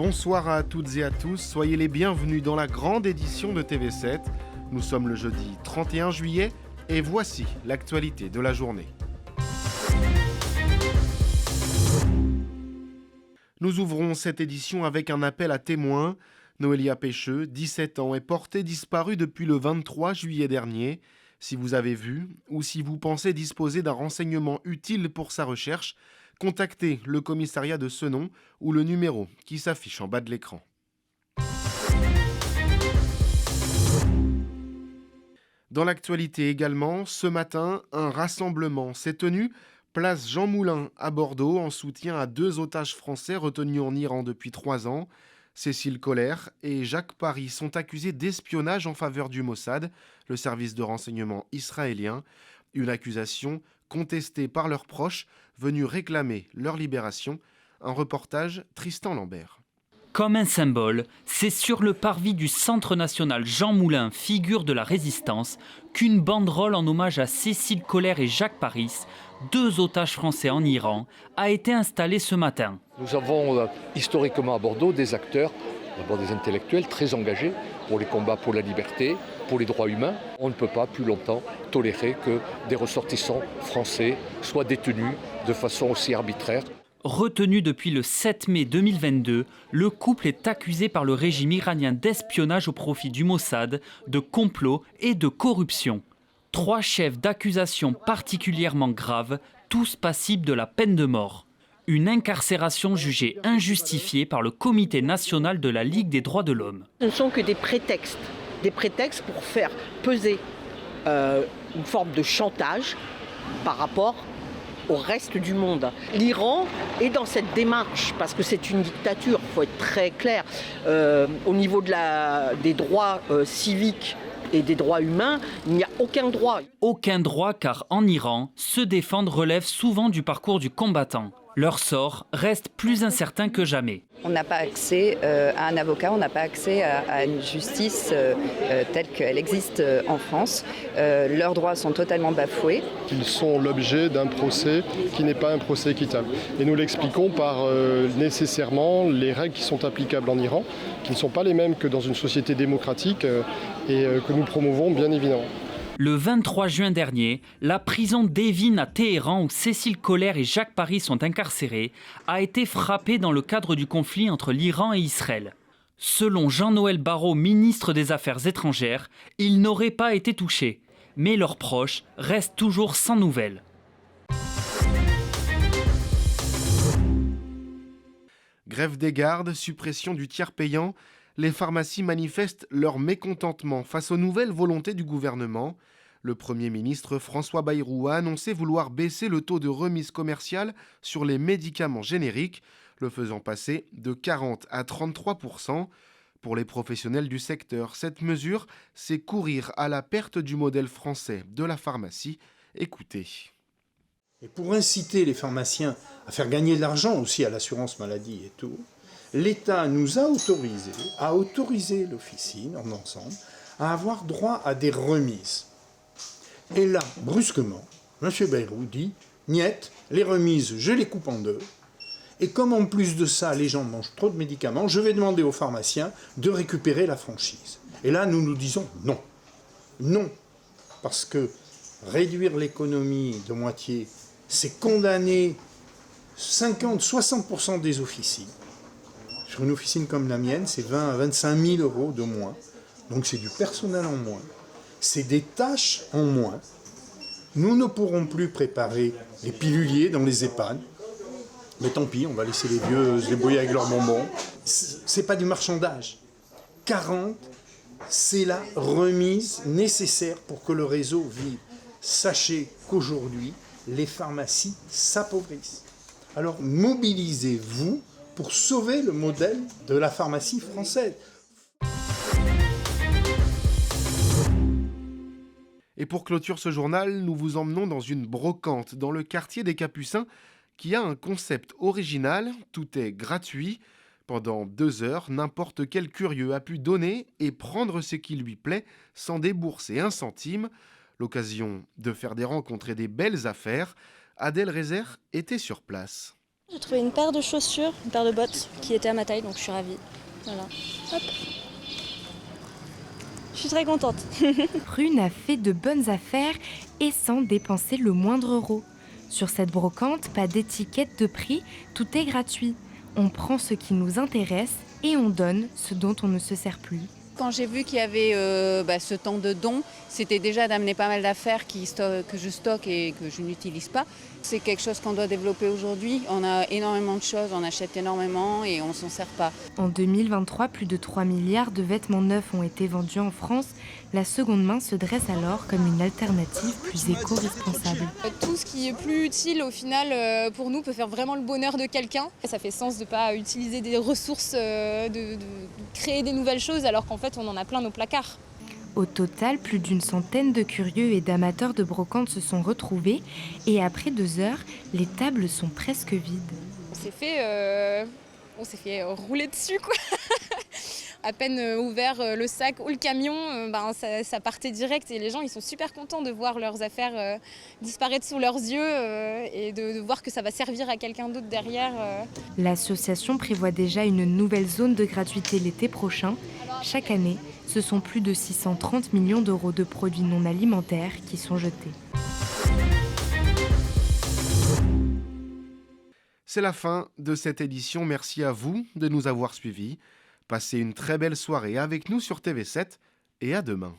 Bonsoir à toutes et à tous, soyez les bienvenus dans la grande édition de TV7. Nous sommes le jeudi 31 juillet et voici l'actualité de la journée. Nous ouvrons cette édition avec un appel à témoins. Noélia Pêcheux, 17 ans, est portée disparue depuis le 23 juillet dernier. Si vous avez vu ou si vous pensez disposer d'un renseignement utile pour sa recherche, contactez le commissariat de Senon ou le numéro qui s'affiche en bas de l'écran. Dans l'actualité également, ce matin, un rassemblement s'est tenu place Jean Moulin à Bordeaux en soutien à deux otages français retenus en Iran depuis 3 ans. Cécile Collère et Jacques Paris sont accusés d'espionnage en faveur du Mossad, le service de renseignement israélien. Une accusation contestée par leurs proches venus réclamer leur libération. Un reportage Tristan Lambert. Comme un symbole, c'est sur le parvis du Centre national Jean Moulin, figure de la résistance, qu'une banderole en hommage à Cécile Collère et Jacques Paris, deux otages français en Iran, a été installée ce matin. Nous avons historiquement à Bordeaux des acteurs, d'abord des intellectuels très engagés pour les combats pour la liberté, pour les droits humains. On ne peut pas plus longtemps tolérer que des ressortissants français soient détenus de façon aussi arbitraire. Retenu depuis le 7 mai 2022, le couple est accusé par le régime iranien d'espionnage au profit du Mossad, de complot et de corruption. 3 chefs d'accusation particulièrement graves, tous passibles de la peine de mort. Une incarcération jugée injustifiée par le Comité national de la Ligue des droits de l'homme. Ce ne sont que des prétextes pour faire peser une forme de chantage par rapport au reste du monde. L'Iran est dans cette démarche, parce que c'est une dictature, il faut être très clair, au niveau des droits civiques et des droits humains, il n'y a aucun droit. Aucun droit car en Iran, se défendre relève souvent du parcours du combattant. Leur sort reste plus incertain que jamais. On n'a pas accès à un avocat, on n'a pas accès à une justice telle qu'elle existe en France. Leurs droits sont totalement bafoués. Ils sont l'objet d'un procès qui n'est pas un procès équitable. Et nous l'expliquons par nécessairement les règles qui sont applicables en Iran, qui ne sont pas les mêmes que dans une société démocratique et que nous promouvons bien évidemment. Le 23 juin dernier, la prison d'Evin à Téhéran, où Cécile Collère et Jacques Paris sont incarcérés, a été frappée dans le cadre du conflit entre l'Iran et Israël. Selon Jean-Noël Barrot, ministre des Affaires étrangères, ils n'auraient pas été touchés. Mais leurs proches restent toujours sans nouvelles. Grève des gardes, suppression du tiers payant, les pharmacies manifestent leur mécontentement face aux nouvelles volontés du gouvernement. Le Premier ministre François Bayrou a annoncé vouloir baisser le taux de remise commerciale sur les médicaments génériques, le faisant passer de 40 à 33%. Pour les professionnels du secteur, cette mesure, c'est courir à la perte du modèle français de la pharmacie. Écoutez. Et pour inciter les pharmaciens à faire gagner de l'argent aussi à l'assurance maladie et tout, l'État nous a autorisé l'officine en ensemble à avoir droit à des remises. Et là, brusquement, M. Bayrou dit « Niet, les remises, je les coupe en deux. Et comme en plus de ça, les gens mangent trop de médicaments, je vais demander aux pharmaciens de récupérer la franchise. » Et là, nous nous disons « Non. Non. Parce que réduire l'économie de moitié, c'est condamner 50-60% des officines. Sur une officine comme la mienne, c'est 20 à 25 000 euros de moins. Donc c'est du personnel en moins. C'est des tâches en moins. Nous ne pourrons plus préparer les piluliers dans les EHPAD. Mais tant pis, on va laisser les vieux se débrouiller avec leurs bonbons. C'est pas du marchandage. 40, c'est la remise nécessaire pour que le réseau vive. Sachez qu'aujourd'hui, les pharmacies s'appauvrissent. Alors mobilisez-vous pour sauver le modèle de la pharmacie française. Et pour clôture ce journal, nous vous emmenons dans une brocante dans le quartier des Capucins qui a un concept original, tout est gratuit. Pendant 2 heures, n'importe quel curieux a pu donner et prendre ce qui lui plaît sans débourser un centime. L'occasion de faire des rencontres et des belles affaires. Adèle Rézère était sur place. J'ai trouvé une paire de chaussures, une paire de bottes qui étaient à ma taille, donc je suis ravie. Voilà, hop. Je suis très contente. Prune a fait de bonnes affaires et sans dépenser le moindre euro. Sur cette brocante, pas d'étiquette de prix, tout est gratuit. On prend ce qui nous intéresse et on donne ce dont on ne se sert plus. Quand j'ai vu qu'il y avait ce temps de don, c'était déjà d'amener pas mal d'affaires que je stocke et que je n'utilise pas. C'est quelque chose qu'on doit développer aujourd'hui. On a énormément de choses, on achète énormément et on ne s'en sert pas. En 2023, plus de 3 milliards de vêtements neufs ont été vendus en France. La seconde main se dresse alors comme une alternative plus éco-responsable. Tout ce qui est plus utile au final pour nous peut faire vraiment le bonheur de quelqu'un. Ça fait sens de ne pas utiliser des ressources, de créer des nouvelles choses alors qu'en fait on en a plein nos placards. Au total, plus d'une centaine de curieux et d'amateurs de brocante se sont retrouvés et après 2 heures, les tables sont presque vides. On s'est fait rouler dessus quoi. À peine ouvert le sac ou le camion, ça partait direct et les gens ils sont super contents de voir leurs affaires disparaître sous leurs yeux et de voir que ça va servir à quelqu'un d'autre derrière. L'association prévoit déjà une nouvelle zone de gratuité l'été prochain. Chaque année, ce sont plus de 630 millions d'euros de produits non alimentaires qui sont jetés. C'est la fin de cette édition. Merci à vous de nous avoir suivis. Passez une très belle soirée avec nous sur TV7 et à demain.